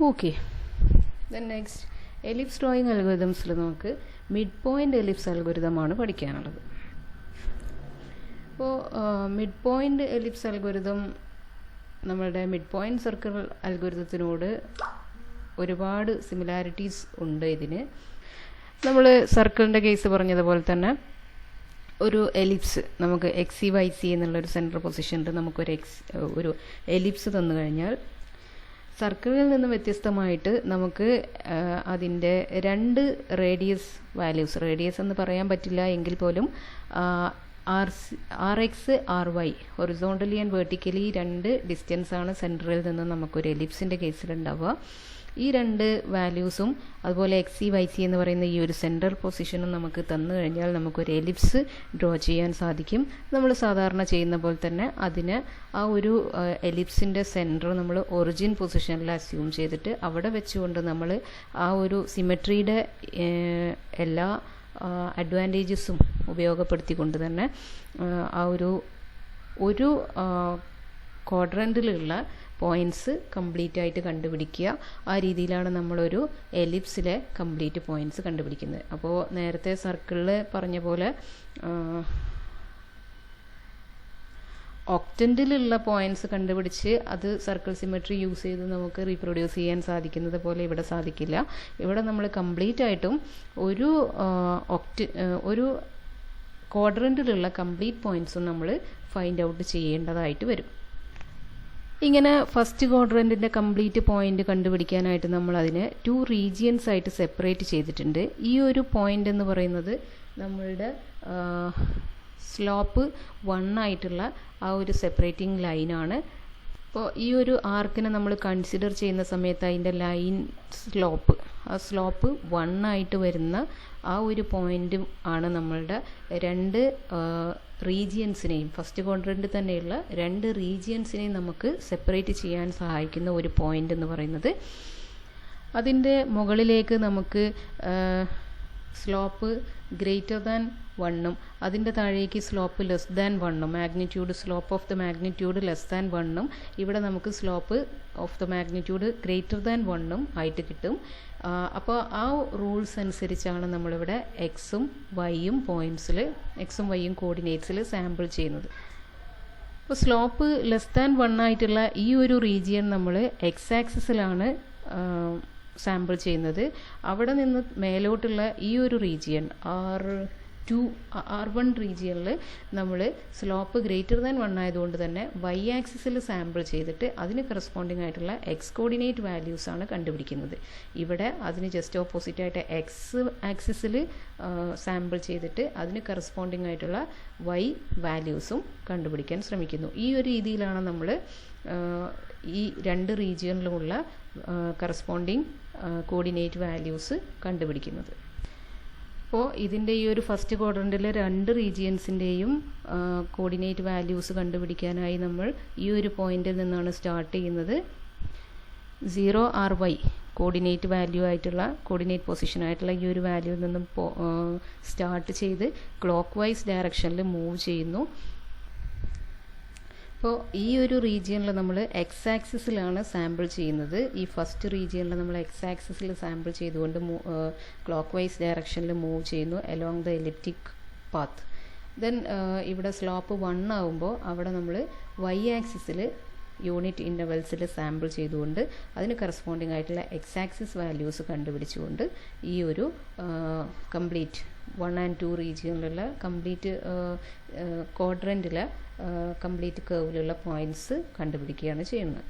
Okay, then next ellipse drawing അൽഗോരിതംസിൽ നമുക്ക് mid point ellipse അൽഗോരിതമാണ് പഠിക്കാനുള്ളത്. അപ്പോൾ മിഡ് പോയിൻ്റ് എലിപ്സ് അൽഗോരിതം നമ്മളുടെ മിഡ് പോയിൻ്റ് സർക്കിൾ അൽഗോരിതത്തിനോട് ഒരുപാട് സിമിലാരിറ്റീസ് ഉണ്ട്. ഇതിന് നമ്മൾ സർക്കിളിൻ്റെ കേസ് പറഞ്ഞതുപോലെ തന്നെ ഒരു എലിപ്സ് നമുക്ക് എക്സ് സി വൈ സി എന്നുള്ളൊരു സെൻട്രൽ പൊസിഷനിൽ നമുക്കൊരു എലിപ്സ് തന്നു കഴിഞ്ഞാൽ സർക്കിളിൽ നിന്ന് വ്യത്യസ്തമായിട്ട് നമുക്ക് അതിൻ്റെ രണ്ട് റേഡിയസ് എന്ന് പറയാൻ പറ്റില്ല എങ്കിൽ പോലും r x r y horizontally and vertically രണ്ട് ഡിസ്റ്റൻസാണ് സെൻറ്ററിൽ നിന്ന് നമുക്കൊരു എലിപ്സിൻ്റെ കേസിലുണ്ടാവുക. ഈ രണ്ട് വാല്യൂസും അതുപോലെ എക്സ് സി വൈ സി എന്ന് പറയുന്ന ഈ ഒരു സെൻട്രൽ പൊസിഷനും നമുക്ക് തന്നു കഴിഞ്ഞാൽ നമുക്കൊരു എലിപ്സ് ഡ്രോ ചെയ്യാൻ സാധിക്കും. നമ്മൾ സാധാരണ ചെയ്യുന്ന പോലെ തന്നെ അതിന് ആ ഒരു എലിപ്സിൻ്റെ സെൻറ്റർ നമ്മൾ ഒറിജിൻ പൊസിഷനിൽ അസ്യൂം ചെയ്തിട്ട് അവിടെ വെച്ചുകൊണ്ട് നമ്മൾ ആ ഒരു സിമെട്രിയുടെ എല്ലാ അഡ്വാൻറ്റേജസും ഉപയോഗപ്പെടുത്തിക്കൊണ്ട് തന്നെ ആ ഒരു ക്വാഡ്രൻറ്റിലുള്ള പോയിൻറ്റ്സ് കംപ്ലീറ്റ് ആയിട്ട് കണ്ടുപിടിക്കുക. ആ രീതിയിലാണ് നമ്മളൊരു എലിപ്സിലെ കംപ്ലീറ്റ് പോയിൻറ്റ്സ് കണ്ടുപിടിക്കുന്നത്. അപ്പോൾ നേരത്തെ സർക്കിളിൽ പറഞ്ഞ പോലെ ഒക്ടൻറ്റിലുള്ള പോയിൻറ്റ്സ് കണ്ടുപിടിച്ച് അത് സർക്കിൾ സിമെട്രി യൂസ് ചെയ്ത് നമുക്ക് റീപ്രൊഡ്യൂസ് ചെയ്യാൻ സാധിക്കുന്നത് പോലെ ഇവിടെ സാധിക്കില്ല. ഇവിടെ നമ്മൾ കംപ്ലീറ്റ് ആയിട്ടും ഒരു ക്വാഡ്രൻറ്റിലുള്ള കംപ്ലീറ്റ് പോയിൻറ്റ്സും നമ്മൾ ഫൈൻഡ് ഔട്ട് ചെയ്യേണ്ടതായിട്ട് വരും. ഇങ്ങനെ ഫസ്റ്റ് ക്വാഡ്രൻറ്റിൻ്റെ കംപ്ലീറ്റ് പോയിന്റ് കണ്ടുപിടിക്കാനായിട്ട് നമ്മൾ അതിനെ 2 റീജിയൻസ് ആയിട്ട് സെപ്പറേറ്റ് ചെയ്തിട്ടുണ്ട്. ഈ ഒരു പോയിന്റ് എന്ന് പറയുന്നത് നമ്മളുടെ സ്ലോപ്പ് 1 ആയിട്ടുള്ള ആ ഒരു സെപ്പറേറ്റിംഗ് ലൈനാണ്. അപ്പോൾ ഈ ഒരു ആർക്കിനെ നമ്മൾ കൺസിഡർ ചെയ്യുന്ന സമയത്ത് അതിൻ്റെ ലൈൻ സ്ലോപ്പ് 1 ആയിട്ട് വരുന്ന ആ ഒരു പോയിന്റും ആണ് നമ്മളുടെ രണ്ട് റീജിയൻസിനെയും ഫസ്റ്റ് ക്വാഡ്രൻറ്റ് തന്നെയുള്ള രണ്ട് റീജിയൻസിനെയും നമുക്ക് സെപ്പറേറ്റ് ചെയ്യാൻ സഹായിക്കുന്ന ഒരു പോയിന്റ് എന്ന് പറയുന്നത്. അതിൻ്റെ മുകളിലേക്ക് നമുക്ക് സ്ലോപ്പ് ഗ്രേറ്റർ ദാൻ 1ഉം അതിൻ്റെ താഴേക്ക് സ്ലോപ്പ് ലെസ് ദാൻ 1ഉം slope of the magnitude less than 1ഉം ഇവിടെ നമുക്ക് slope of the magnitude greater than 1ഉം ആയിട്ട് കിട്ടും. അപ്പോൾ ആ റൂൾസ് അനുസരിച്ചാണ് നമ്മളിവിടെ എക്സും വൈയും കോർഡിനേറ്റ്സിൽ സാമ്പിൾ ചെയ്യുന്നത്. അപ്പോൾ സ്ലോപ്പ് ലെസ് ദാൻ 1 ആയിട്ടുള്ള ഈ ഒരു റീജിയൻ നമ്മൾ എക്സ് ആക്സിസിലാണ് സാമ്പിൾ ചെയ്യുന്നത്. അവിടെ നിന്ന് മേലോട്ടുള്ള ഈ ഒരു റീജിയൻ R1 റീജിയനിൽ നമ്മൾ സ്ലോപ്പ് ഗ്രേറ്റർ ദാൻ 1 ആയതുകൊണ്ട് തന്നെ വൈ ആക്സിസിൽ സാമ്പിൾ ചെയ്തിട്ട് അതിന് കറസ്പോണ്ടിങ് ആയിട്ടുള്ള എക്സ് കോർഡിനേറ്റ് വാല്യൂസ് ആണ് കണ്ടുപിടിക്കുന്നത്. ഇവിടെ അതിന് ജസ്റ്റ് ഓപ്പോസിറ്റ് ആയിട്ട് എക്സ് ആക്സിസിൽ സാമ്പിൾ ചെയ്തിട്ട് അതിന് കറസ്പോണ്ടിങ് ആയിട്ടുള്ള വൈ വാല്യൂസും കണ്ടുപിടിക്കാൻ ശ്രമിക്കുന്നു. ഈ ഒരു രീതിയിലാണ് നമ്മൾ ഈ രണ്ട് റീജിയനിലുമുള്ള കറസ്പോണ്ടിങ് കോർഡിനേറ്റ് വാല്യൂസ് കണ്ടുപിടിക്കുന്നത്. അപ്പോൾ ഇതിൻ്റെ ഈ ഒരു ഫസ്റ്റ് ക്വാഡ്രൻറ്റിലെ രണ്ട് റീജിയൻസിൻ്റെയും കോർഡിനേറ്റ് വാല്യൂസ് കണ്ടുപിടിക്കാനായി നമ്മൾ ഈ ഒരു പോയിന്റിൽ നിന്നാണ് സ്റ്റാർട്ട് ചെയ്യുന്നത്. 0 RY കോർഡിനേറ്റ് പൊസിഷൻ ആയിട്ടുള്ള ഈ ഒരു വാല്യൂവിൽ നിന്നും സ്റ്റാർട്ട് ചെയ്ത് ക്ലോക്ക് വൈസ് ഡയറക്ഷനിൽ മൂവ് ചെയ്യുന്നു. അപ്പോൾ ഈ ഒരു റീജിയനിൽ നമ്മൾ എക്സ് ആക്സിസിലാണ് സാമ്പിൾ ചെയ്യുന്നത്. ഈ ഫസ്റ്റ് റീജിയനിൽ നമ്മൾ എക്സ് ആക്സിസിൽ സാമ്പിൾ ചെയ്തുകൊണ്ട് ക്ലോക്ക് വൈസ് ഡയറക്ഷനിൽ മൂവ് ചെയ്യുന്നു along the elliptic path. Then ഇവിടെ സ്ലോപ്പ് 1 ആകുമ്പോൾ അവിടെ നമ്മൾ വൈ ആക്സിസിൽ യൂണിറ്റ് ഇൻ്റർവെൽസിൽ സാമ്പിൾ ചെയ്തുകൊണ്ട് അതിന് കറസ്പോണ്ടിങ് ആയിട്ടുള്ള എക്സ് ആക്സിസ് വാല്യൂസ് കണ്ടുപിടിച്ചുകൊണ്ട് ഈ ഒരു കംപ്ലീറ്റ് 1 and 2 റീജിയനിലുള്ള കംപ്ലീറ്റ് ക്വാഡ്രൻറ്റിലെ കംപ്ലീറ്റ് കർവിലുള്ള പോയിൻറ്റ്സ് കണ്ടുപിടിക്കുകയാണ് ചെയ്യുന്നത്.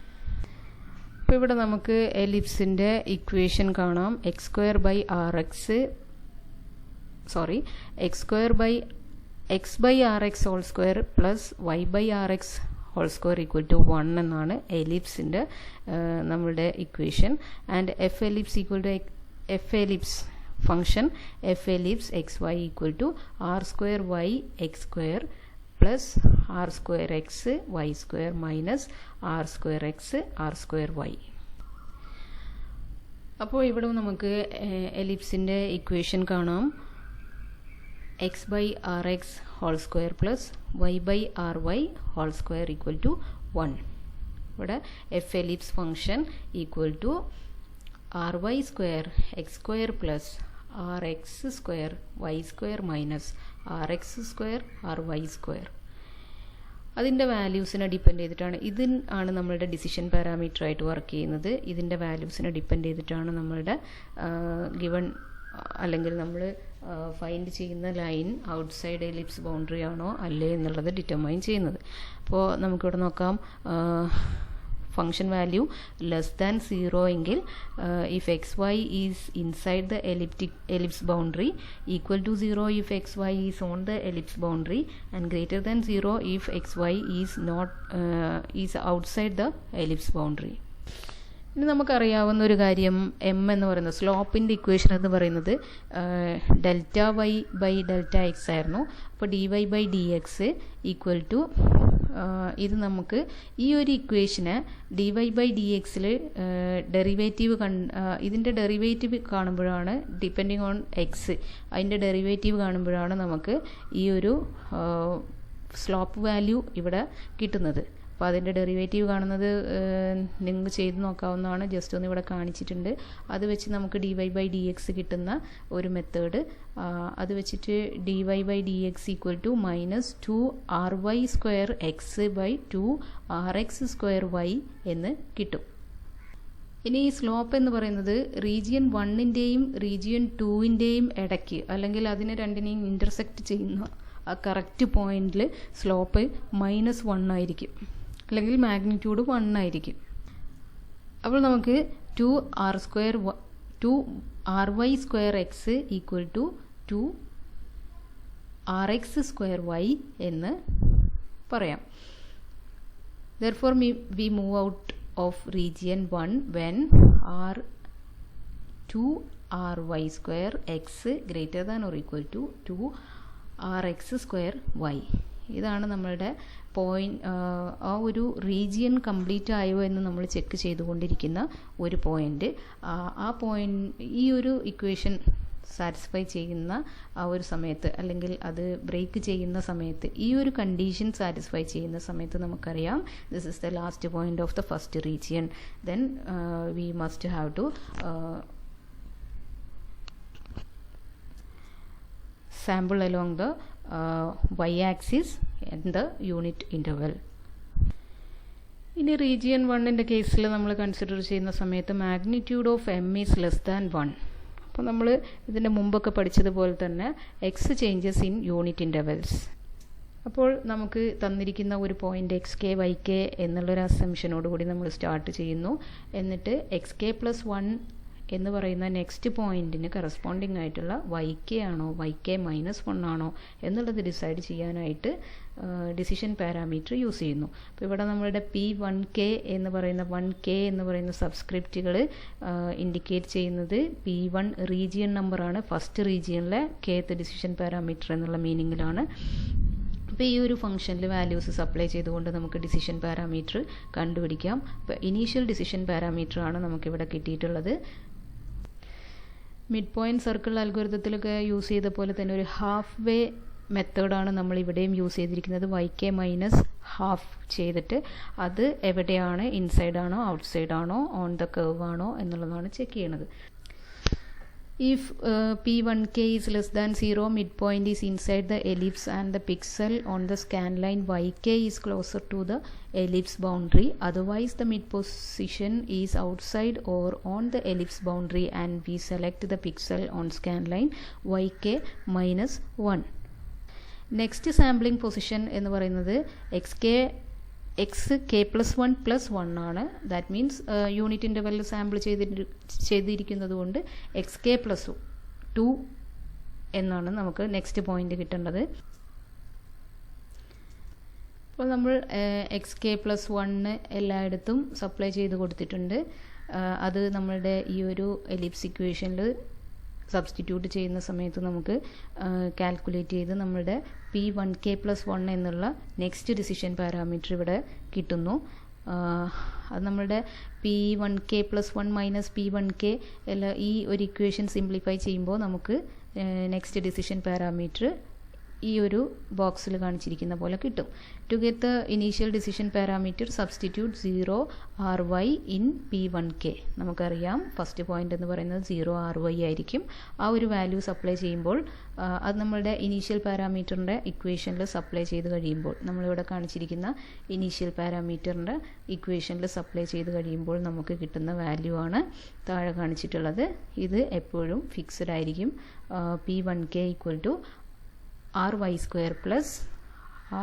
അപ്പോൾ ഇവിടെ നമുക്ക് എലിപ്സിൻ്റെ ഇക്വേഷൻ കാണാം. X square by r x whole square plus y by r x whole square equal to 1 എന്നാണ് എലിപ്സിൻ്റെ നമ്മളുടെ equation. And f ellipse function f ellipse x y equal to r square y x square plus r square x y square minus r square x r square Y. അപ്പോൾ ഇവിടെ നമുക്ക് എലിപ്സിൻ്റെ equation കാണാം. X by r x whole square plus y by r y whole square equal to 1. ഇവിടെ f ellipse function equal to ry square x square plus rx square y square minus rx square ry square. അതിൻ്റെ വാല്യൂസിനെ depend ചെയ്തിട്ടാണ് ആണ് നമ്മളുടെ decision parameter ആയിട്ട് work ചെയ്യുന്നത്. ഇതിൻ്റെ വാല്യൂസിനെ depend ചെയ്തിട്ടാണ് നമ്മളുടെ ഗിവൺ അല്ലെങ്കിൽ നമ്മൾ ഫൈൻഡ് ചെയ്യുന്ന ലൈൻ ഔട്ട്സൈഡ് എലിപ്സ് ബൗണ്ടറി ആണോ അല്ലേ എന്നുള്ളത് ഡിറ്റർമൈൻ ചെയ്യുന്നത്. അപ്പോൾ നമുക്കിവിടെ നോക്കാം, ഫംഗ്ഷൻ വാല്യൂ ലെസ് ദാൻ 0 എങ്കിൽ if x y is inside the ellipse boundary, equal to 0 if x y is on the ellipse boundary, and greater than 0 if x y is outside the ellipse boundary. ഇനി നമുക്കറിയാവുന്ന ഒരു കാര്യം, M എന്ന് പറയുന്നത് സ്ലോപ്പിൻ്റെ equation എന്ന് പറയുന്നത് delta y by delta x ആയിരുന്നു. അപ്പോൾ d y by d x equal to ഇത് നമുക്ക് ഈ ഒരു ഇക്വേഷന് ഡി വൈ ബൈ ഡി എക്സിൽ ഡെറിവേറ്റീവ് ഇതിൻ്റെ ഡെറിവേറ്റീവ് കാണുമ്പോഴാണ്, ഡിപ്പെൻഡിങ് ഓൺ എക്സ് അതിൻ്റെ ഡെറിവേറ്റീവ് കാണുമ്പോഴാണ് നമുക്ക് ഈ ഒരു സ്ലോപ്പ് വാല്യൂ ഇവിടെ കിട്ടുന്നത്. അപ്പോൾ അതിൻ്റെ ഡെറിവേറ്റീവ് കാണുന്നത് നിങ്ങൾക്ക് ചെയ്ത് നോക്കാവുന്നതാണ്, ജസ്റ്റ് ഒന്ന് ഇവിടെ കാണിച്ചിട്ടുണ്ട്. അത് വെച്ച് നമുക്ക് d y by d x കിട്ടുന്ന ഒരു മെത്തേഡ്, അത് വെച്ചിട്ട് d y by d x equal to minus 2ry square x by 2rx square y എന്ന് കിട്ടും. ഇനി ഈ സ്ലോപ്പ് എന്ന് പറയുന്നത് റീജിയൻ 1ൻ്റെയും റീജിയൻ 2ൻ്റെയും ഇടയ്ക്ക്, അല്ലെങ്കിൽ അതിനെ രണ്ടിനെയും ഇൻ്റർസെക്റ്റ് ചെയ്യുന്ന ആ കറക്റ്റ് പോയിന്റിൽ സ്ലോപ്പ് -1 ആയിരിക്കും, അല്ലെങ്കിൽ മാഗ്നിറ്റ്യൂഡ് 1 ആയിരിക്കും. അപ്പോൾ നമുക്ക് 2ry square x equal to 2rx square y എന്ന് പറയാം. Therefore we move out of region 1 when 2ry square x greater than or equal to 2rx square y. ഇതാണ് നമ്മളുടെ പോയിന്റ്, ആ ഒരു റീജിയൻ കംപ്ലീറ്റ് ആയോ എന്ന് നമ്മൾ ചെക്ക് ചെയ്തുകൊണ്ടിരിക്കുന്ന ഒരു പോയിന്റ്. ആ പോയിന്റ് ഈ ഒരു ഇക്വേഷൻ സാറ്റിസ്ഫൈ ചെയ്യുന്ന ആ ഒരു സമയത്ത്, അല്ലെങ്കിൽ അത് ബ്രേക്ക് ചെയ്യുന്ന സമയത്ത്, ഈ ഒരു കണ്ടീഷൻ സാറ്റിസ്ഫൈ ചെയ്യുന്ന സമയത്ത് നമുക്കറിയാം this is the last point of the first region. Then we must have to sample along the y-axis and the unit interval. ഇനി റീജിയൻ 1ൻ്റെ കേസിൽ നമ്മൾ കൺസിഡർ ചെയ്യുന്ന സമയത്ത് magnitude of m is less than 1. അപ്പോൾ നമ്മൾ ഇതിൻ്റെ മുമ്പൊക്കെ പഠിച്ചതുപോലെ തന്നെ x changes in unit intervals. അപ്പോൾ നമുക്ക് തന്നിരിക്കുന്ന ഒരു point x k y k എന്നുള്ളൊരു അസംഷനോടുകൂടി നമ്മൾ സ്റ്റാർട്ട് ചെയ്യുന്നു. എന്നിട്ട് എക്സ് കെ പ്ലസ് 1 എന്ന് പറയുന്ന നെക്സ്റ്റ് പോയിന്റിന് കറസ്പോണ്ടിങ് ആയിട്ടുള്ള വൈ കെ ആണോ വൈ കെ -1 ആണോ എന്നുള്ളത് ഡിസൈഡ് ചെയ്യാനായിട്ട് ഡിസിഷൻ പാരാമീറ്റർ യൂസ് ചെയ്യുന്നു. അപ്പോൾ ഇവിടെ നമ്മളുടെ P1K എന്ന് പറയുന്ന സബ്സ്ക്രിപ്റ്റുകൾ ഇൻഡിക്കേറ്റ് ചെയ്യുന്നത് P1 റീജിയൻ നമ്പറാണ്, ഫസ്റ്റ് റീജിയനിലെ kth ഡിസിഷൻ പാരാമീറ്റർ എന്നുള്ള മീനിങ്ങിലാണ്. അപ്പോൾ ഈ ഒരു ഫംഗ്ഷനിൽ വാല്യൂസ് സപ്ലൈ ചെയ്തുകൊണ്ട് നമുക്ക് ഡിസിഷൻ പാരാമീറ്റർ കണ്ടുപിടിക്കാം. അപ്പോൾ ഇനീഷ്യൽ ഡിസിഷൻ പാരാമീറ്റർ ആണ് നമുക്കിവിടെ കിട്ടിയിട്ടുള്ളത്. മിഡ് പോയിന്റ് സർക്കിൾ അൽഗോരിതത്തിലൊക്കെ യൂസ് ചെയ്ത പോലെ തന്നെ ഒരു ഹാഫ് വേ മെത്തേഡാണ് നമ്മൾ ഇവിടെയും യൂസ് ചെയ്തിരിക്കുന്നത്. YK -12 ചെയ്തിട്ട് അത് എവിടെയാണ്, ഇൻസൈഡ് ആണോ ഔട്ട്സൈഡ് ആണോ ഓൺ ദ കർവ് ആണോ എന്നുള്ളതാണ് ചെക്ക് ചെയ്യണത്. If P1K is less than 0, midpoint is inside the ellipse and the pixel on the scan line YK is closer to the ellipse boundary. Otherwise, the mid position is outside or on the ellipse boundary and we select the pixel on scan line YK -1. Next sampling position എന്ന് പറയുന്നത് X K plus 1 ആണ്. That means unit ഇൻ്റർവെല്ലിൽ sample ചെയ്തിരിക്കുന്നത് കൊണ്ട് X K plus 2 എന്നാണ് നമുക്ക് next point കിട്ടേണ്ടത്. അപ്പോൾ നമ്മൾ എക്സ് കെ പ്ലസ് 1 എല്ലായിടത്തും സപ്ലൈ ചെയ്ത് കൊടുത്തിട്ടുണ്ട്. അത് നമ്മളുടെ ഈ ഒരു എലിപ്സ് ഇക്വേഷനിൽ സബ്സ്റ്റിറ്റ്യൂട്ട് ചെയ്യുന്ന സമയത്ത് നമുക്ക് കാൽക്കുലേറ്റ് ചെയ്ത് നമ്മളുടെ P1K + 1 എന്നുള്ള നെക്സ്റ്റ് ഡിസിഷൻ പാരാമീറ്റർ ഇവിടെ കിട്ടുന്നു. അത് നമ്മളുടെ P1K + 1 - P1K ഈ ഒരു ഇക്വേഷൻ സിംപ്ലിഫൈ ചെയ്യുമ്പോൾ നമുക്ക് നെക്സ്റ്റ് ഡിസിഷൻ പാരാമീറ്റർ ഈ ഒരു ബോക്സിൽ കാണിച്ചിരിക്കുന്ന പോലെ കിട്ടും. To get the initial decision parameter substitute 0 ry in P1k. നമുക്കറിയാം ഫസ്റ്റ് പോയിന്റ് എന്ന് പറയുന്നത് 0 ry ആയിരിക്കും. ആ ഒരു വാല്യൂ സപ്ലൈ ചെയ്യുമ്പോൾ അത് നമ്മളുടെ ഇനീഷ്യൽ പാരാമീറ്ററിൻ്റെ ഇക്വേഷനിൽ സപ്ലൈ ചെയ്ത് കഴിയുമ്പോൾ, നമ്മളിവിടെ കാണിച്ചിരിക്കുന്ന ഇനീഷ്യൽ പാരാമീറ്ററിൻ്റെ ഇക്വേഷനിൽ സപ്ലൈ ചെയ്ത് കഴിയുമ്പോൾ നമുക്ക് കിട്ടുന്ന വാല്യൂ ആണ് താഴെ കാണിച്ചിട്ടുള്ളത്. ഇത് എപ്പോഴും ഫിക്സഡ് ആയിരിക്കും. P1k equal to ry² plus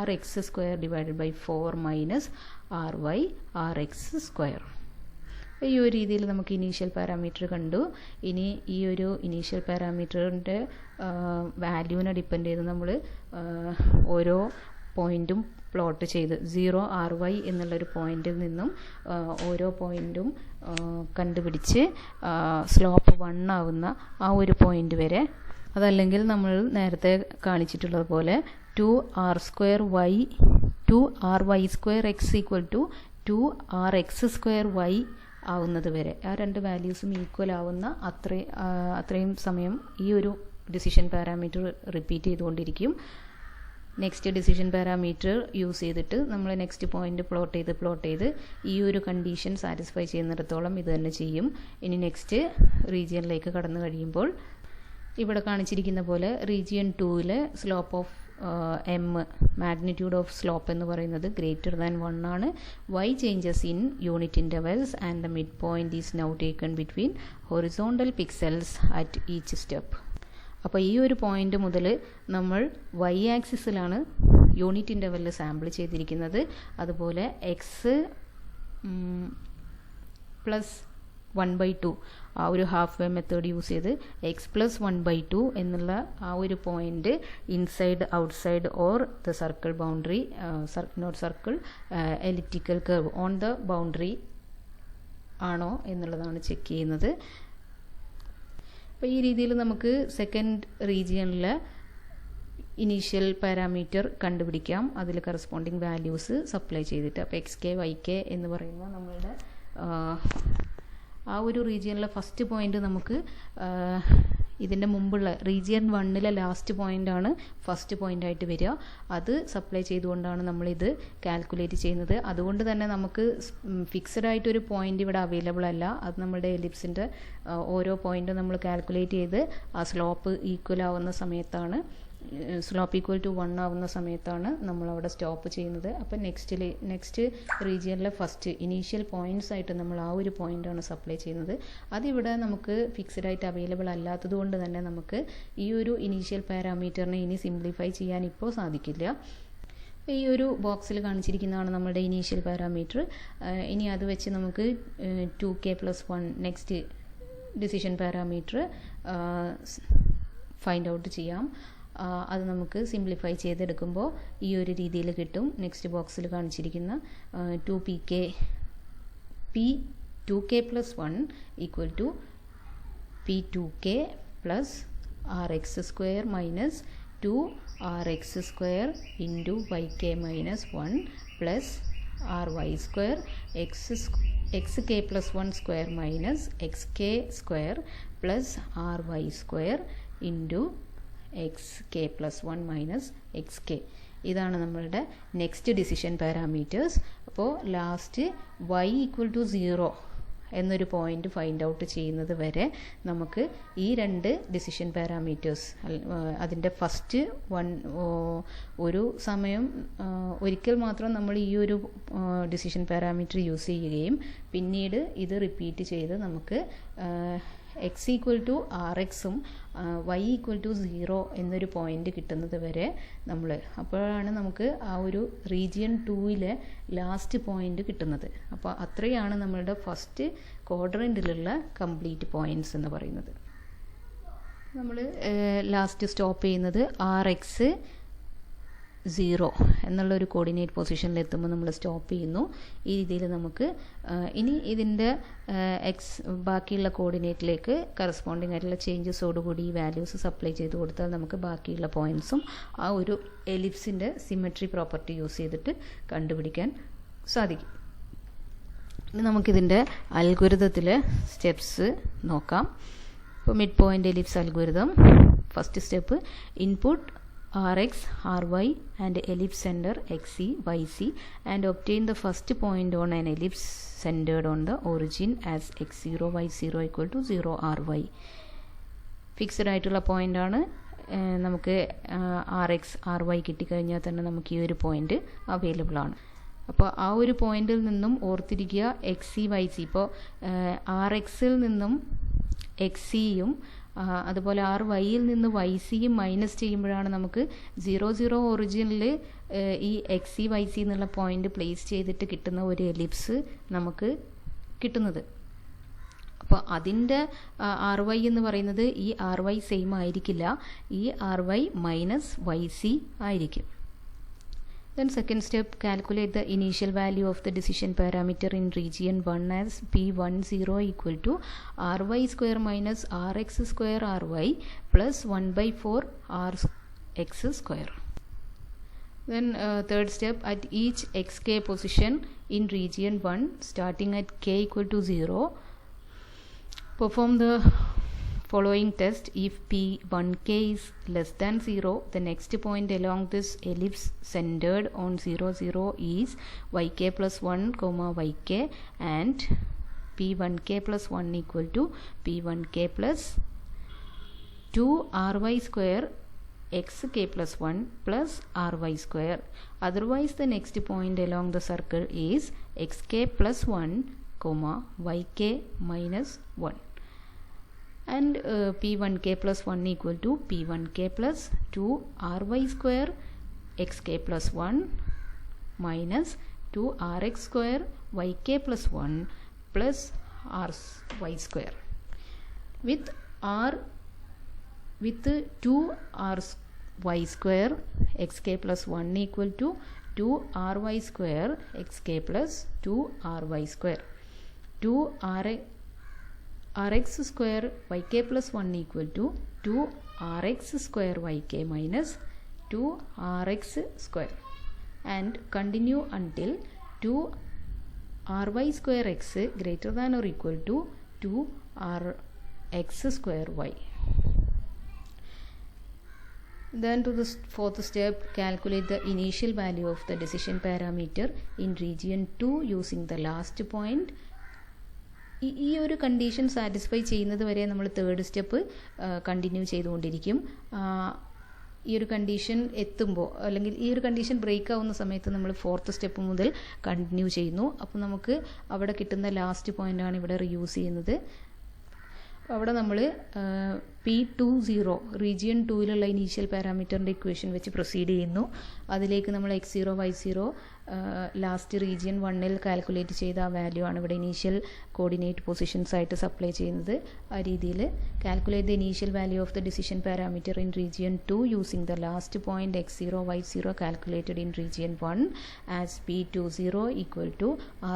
rx² divided by 4 minus ry rx². ഈ ഒരു രീതിയിൽ നമുക്ക് ഇനീഷ്യൽ പാരാമീറ്റർ കണ്ടു. ഇനി ഈ ഒരു ഇനീഷ്യൽ പാരാമീറ്ററിൻ്റെ വാല്യൂവിനെ ഡിപ്പെൻഡ് ചെയ്ത് നമ്മൾ ഓരോ പോയിൻറ്റും പ്ലോട്ട് ചെയ്ത് 0 ry എന്നുള്ളൊരു പോയിന്റിൽ നിന്നും ഓരോ പോയിൻറ്റും കണ്ടുപിടിച്ച് സ്ലോപ്പ് 1 ആവുന്ന ആ ഒരു പോയിന്റ് വരെ, അതല്ലെങ്കിൽ നമ്മൾ നേരത്തെ കാണിച്ചിട്ടുള്ളത് പോലെ 2ry² x equal to 2rx² y ആവുന്നത് വരെ, ആ രണ്ട് വാല്യൂസും ഈക്വൽ ആവുന്ന അത്രയും സമയം ഈ ഒരു ഡിസിഷൻ പാരാമീറ്റർ റിപ്പീറ്റ് ചെയ്തുകൊണ്ടിരിക്കും. നെക്സ്റ്റ് ഡിസിഷൻ പാരാമീറ്റർ യൂസ് ചെയ്തിട്ട് നമ്മൾ നെക്സ്റ്റ് പോയിന്റ് പ്ലോട്ട് ചെയ്ത് ഈ ഒരു കണ്ടീഷൻ സാറ്റിസ്ഫൈ ചെയ്യുന്നിടത്തോളം ഇത് തന്നെ ചെയ്യും. ഇനി നെക്സ്റ്റ് റീജിയനിലേക്ക് കടന്നു കഴിയുമ്പോൾ ഇവിടെ കാണിച്ചിരിക്കുന്ന പോലെ റീജിയൻ 2-ലെ slope of magnitude of slope എന്ന് പറയുന്നത് >1 ആണ്. y changes in unit intervals and the mid point is now taken between horizontal pixels at each step. അപ്പോൾ ഈ ഒരു പോയിന്റ് മുതൽ നമ്മൾ y ആക്സിസിലാണ് യൂണിറ്റ് ഇൻ്റർവെല്ലിൽ സാമ്പിൾ ചെയ്തിരിക്കുന്നത്. അതുപോലെ x പ്ലസ് 1/2 ആ ഒരു ഹാഫ് വേ മെത്തേഡ് യൂസ് ചെയ്ത് x പ്ലസ് 1/2 എന്നുള്ള ആ ഒരു point inside outside or the circle boundary, not circle, elliptical curve on the boundary ആണോ എന്നുള്ളതാണ് ചെക്ക് ചെയ്യുന്നത്. അപ്പോൾ ഈ രീതിയിൽ നമുക്ക് സെക്കൻഡ് റീജിയനിലെ ഇനീഷ്യൽ പാരാമീറ്റർ കണ്ടുപിടിക്കാം, അതിൽ കറസ്പോണ്ടിങ് വാല്യൂസ് സപ്ലൈ ചെയ്തിട്ട്. അപ്പോൾ xk yk എന്ന് പറയുന്ന നമ്മളുടെ ആ ഒരു റീജിയനിലെ ഫസ്റ്റ് പോയിന്റ് നമുക്ക് ഇതിൻ്റെ മുമ്പുള്ള റീജിയൻ 1-ലെ ലാസ്റ്റ് പോയിൻ്റാണ് ഫസ്റ്റ് പോയിൻ്റായിട്ട് വരിക. അത് സപ്ലൈ ചെയ്തുകൊണ്ടാണ് നമ്മളിത് കാൽക്കുലേറ്റ് ചെയ്യുന്നത്. അതുകൊണ്ട് തന്നെ നമുക്ക് ഫിക്സഡ് ആയിട്ടൊരു പോയിന്റ് ഇവിടെ അവൈലബിൾ അല്ല. അത് നമ്മുടെ എലിപ്സിൻ്റെ ഓരോ പോയിന്റും നമ്മൾ കാൽക്കുലേറ്റ് ചെയ്ത് ആ സ്ലോപ്പ് ഈക്വൽ ആവുന്ന സമയത്താണ്, സ്ലോപ്പ് ഈക്വൽ ടു 1 ആവുന്ന സമയത്താണ് നമ്മളവിടെ സ്റ്റോപ്പ് ചെയ്യുന്നത്. അപ്പം നെക്സ്റ്റ് റീജിയനിലെ ഫസ്റ്റ് ഇനീഷ്യൽ പോയിന്റ്സ് ആയിട്ട് നമ്മൾ ആ ഒരു പോയിൻ്റാണ് സപ്ലൈ ചെയ്യുന്നത്. അതിവിടെ നമുക്ക് ഫിക്സഡ് ആയിട്ട് അവൈലബിൾ അല്ലാത്തത് കൊണ്ട് തന്നെ നമുക്ക് ഈ ഒരു ഇനീഷ്യൽ പാരാമീറ്ററിനെ ഇനി സിംപ്ലിഫൈ ചെയ്യാൻ ഇപ്പോൾ സാധിക്കില്ല. ഈ ഒരു ബോക്സിൽ കാണിച്ചിരിക്കുന്നതാണ് നമ്മുടെ ഇനീഷ്യൽ പാരാമീറ്റർ. ഇനി അത് വെച്ച് നമുക്ക് 2k+1 next decision parameter find out ചെയ്യാം. അത് നമുക്ക് സിംപ്ലിഫൈ ചെയ്തെടുക്കുമ്പോൾ ഈ ഒരു രീതിയിൽ കിട്ടും. നെക്സ്റ്റ് ബോക്സിൽ കാണിച്ചിരിക്കുന്ന 2k+1 equal to P2k plus rx² minus 2rx² into yk minus 1 plus ry² xk+1² minus xk² plus ry² into xk+1 minus xk. ഇതാണ് നമ്മളുടെ നെക്സ്റ്റ് ഡിസിഷൻ പാരാമീറ്റേഴ്സ്. അപ്പോൾ ലാസ്റ്റ് y ഈക്വൽ ടു 0 എന്നൊരു പോയിന്റ് ഫൈൻഡ് ഔട്ട് ചെയ്യുന്നത് വരെ നമുക്ക് ഈ രണ്ട് decision parameters, അതിൻ്റെ ഫസ്റ്റ് ഒരു സമയം ഒരിക്കൽ മാത്രം നമ്മൾ ഈ ഒരു ഡിസിഷൻ പാരാമീറ്റർ യൂസ് ചെയ്യുകയും പിന്നീട് ഇത് റിപ്പീറ്റ് ചെയ്ത് നമുക്ക് x ഈക്വൽ ടു rxഉം y ഈക്വൽ ടു 0 എന്നൊരു പോയിന്റ് കിട്ടുന്നത് വരെ നമ്മൾ, അപ്പോഴാണ് നമുക്ക് ആ ഒരു റീജിയൻ 2-ലെ ലാസ്റ്റ് പോയിന്റ് കിട്ടുന്നത്. അപ്പോൾ അത്രയാണ് നമ്മളുടെ ഫസ്റ്റ് ക്വാഡ്രൻറ്റിലുള്ള കംപ്ലീറ്റ് പോയിന്റ്സ് എന്ന് പറയുന്നത്. നമ്മൾ ലാസ്റ്റ് സ്റ്റോപ്പ് ചെയ്യുന്നത് rx 0 എന്നുള്ളൊരു കോർഡിനേറ്റ് പൊസിഷനിൽ എത്തുമ്പോൾ നമ്മൾ സ്റ്റോപ്പ് ചെയ്യുന്നു. ഈ രീതിയിൽ നമുക്ക് ഇനി ഇതിൻ്റെ ബാക്കിയുള്ള കോർഡിനേറ്റിലേക്ക് കറസ്പോണ്ടിങ് ആയിട്ടുള്ള ചേഞ്ചസോടുകൂടി ഈ വാല്യൂസ് സപ്ലൈ ചെയ്ത് കൊടുത്താൽ നമുക്ക് ബാക്കിയുള്ള പോയിൻറ്റ്സും ആ ഒരു എലിപ്സിൻ്റെ സിമെട്രി പ്രോപ്പർട്ടി യൂസ് ചെയ്തിട്ട് കണ്ടുപിടിക്കാൻ സാധിക്കും. ഇനി നമുക്കിതിൻ്റെ അൽഗോരിതത്തിലെ സ്റ്റെപ്സ് നോക്കാം. ഇപ്പോൾ mid point ellipse algorithm, first step input Rx, Ry and ellipse center Xe, Yc and obtain the first point on an ellipse centered on the origin as x0, y0 equal to 0, Ry. Fixed ആയിട്ടുള്ള പോയിൻ്റാണ്. നമുക്ക് Rx, Ry കിട്ടിക്കഴിഞ്ഞാൽ തന്നെ നമുക്ക് ഈ ഒരു point available ആണ്. അപ്പോൾ ആ ഒരു പോയിന്റിൽ നിന്നും ഓർത്തിരിക്കുക Xe, Yc. ഇപ്പോൾ Rxൽ നിന്നും Xeയും അതുപോലെ Ryയിൽ നിന്ന് Ycയും മൈനസ് ചെയ്യുമ്പോഴാണ് നമുക്ക് 0, ഒറിജിനിൽ ഈ Xe, Yc എന്നുള്ള പോയിന്റ് പ്ലേസ് ചെയ്തിട്ട് കിട്ടുന്ന ഒരു എലിപ്സ് നമുക്ക് കിട്ടുന്നത്. അപ്പോൾ അതിൻ്റെ Ry എന്ന് പറയുന്നത് ഈ Ry സെയിം ആയിരിക്കില്ല, ഈ Ry മൈനസ് Yc ആയിരിക്കും. Then second step, calculate the initial value of the decision parameter in region 1 as P10 equal to Ry square minus Rx square Ry plus 1/4 Rx square. Then third step, at each xk position in region 1 starting at k equal to 0, perform the following test. If P1k is less than 0, the next point along this ellipse centered on 0, 0 is yk plus 1, yk and P1k plus 1 equal to P1k plus 2 Ry square xk plus 1 plus Ry square. Otherwise, the next point along the circle is xk plus 1, yk minus 1. And P1k plus 1 equal to P1k plus 2 Ry square xk plus 1 minus 2 Rx square yk plus 1 plus Ry square. With 2 Ry square xk plus 1 equal to 2 Ry square xk plus 2 Ry square. 2 Rx square yk plus 1 equal to 2 Rx square yk minus 2 Rx square, and continue until 2 Ry square x greater than or equal to 2 Rx square y. Then to the fourth step, calculate the initial value of the decision parameter in region 2 using the last point. ഈ ഒരു condition satisfy ചെയ്യുന്നത് വരെ നമ്മൾ third step continue ചെയ്തുകൊണ്ടിരിക്കും. ഈ ഒരു condition എത്തുമ്പോൾ അല്ലെങ്കിൽ ഈ ഒരു കണ്ടീഷൻ ബ്രേക്ക് ആവുന്ന സമയത്ത് നമ്മൾ ഫോർത്ത് സ്റ്റെപ്പ് മുതൽ കണ്ടിന്യൂ ചെയ്യുന്നു. അപ്പോൾ നമുക്ക് അവിടെ കിട്ടുന്ന ലാസ്റ്റ് പോയിൻ്റാണ് ഇവിടെ റിയൂസ് ചെയ്യുന്നത്. അവിടെ നമ്മൾ P20 റീജിയൻ 2ലുള്ള ഇനീഷ്യൽ പാരാമീറ്ററിൻ്റെ ഇക്വേഷൻ വെച്ച് പ്രൊസീഡ് ചെയ്യുന്നു. അതിലേക്ക് നമ്മൾ x0, y0 ലാസ്റ്റ് റീജിയൻ 1ൽ കാൽക്കുലേറ്റ് ചെയ്ത ആ വാല്യൂ ആണ് ഇവിടെ ഇനീഷ്യൽ കോർഡിനേറ്റ് പൊസിഷൻസ് ആയിട്ട് സപ്ലൈ ചെയ്യുന്നത്. ആ രീതിയിൽ calculate the initial value of the decision parameter in region 2 using the last point x0, y0 calculated in region 1 as P20 equal to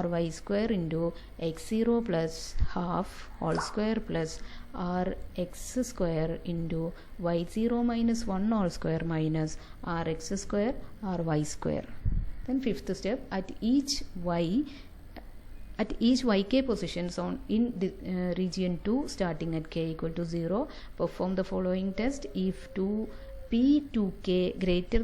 Ry square into x0 plus half whole square plus Rx square into y0 minus 1 all square minus Rx square Ry square. Then fifth step, at each yk positions on in region 2 starting at k equal to 0, perform the following test. If P2k greater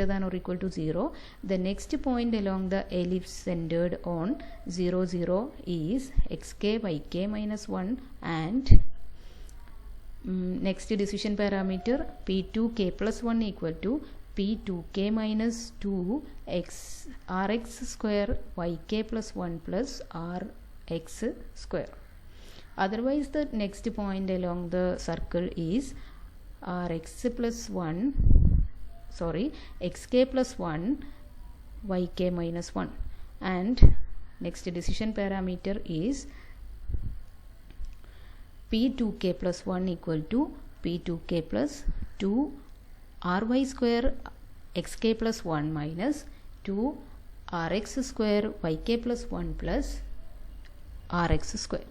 than or equal to 0, the next point along the ellipse centered on 0, 0 is xk yk minus 1 and next decision parameter P2k plus 1 equal to P2k minus 2 Rx square yk plus 1 plus Rx square. Otherwise, the next point along the circle is xk plus 1 yk minus 1, and next decision parameter is P2k plus 1 equal to P2k plus 2 Ry square xk plus 1 minus 2 Rx square yk plus 1 plus Rx square,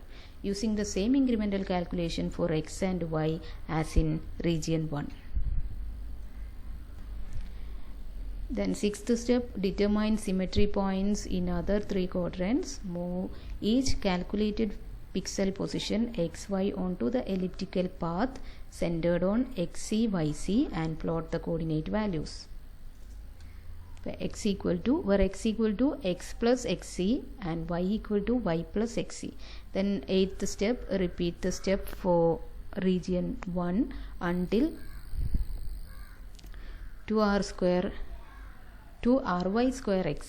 using the same incremental calculation for x and y as in region 1. Then sixth step, determine symmetry points in other three quadrants. Move each calculated pixel position xy onto the elliptical path centered on xc yc and plot the coordinate values. X equal to, where x equal to x plus xc and y equal to y plus xc. Then 8th step, repeat the step for region 1 until 2ry square x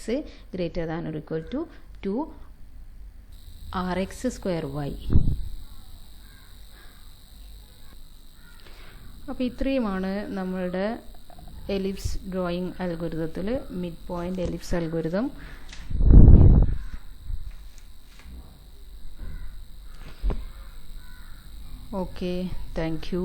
greater than or equal to 2rx square y. അപ്പോൾ ഇത്രയുമാണ് നമ്മളുടെ ellipse drawing അൽഗോരിതത്തിൽ mid point ellipse algorithm. Okay, thank you.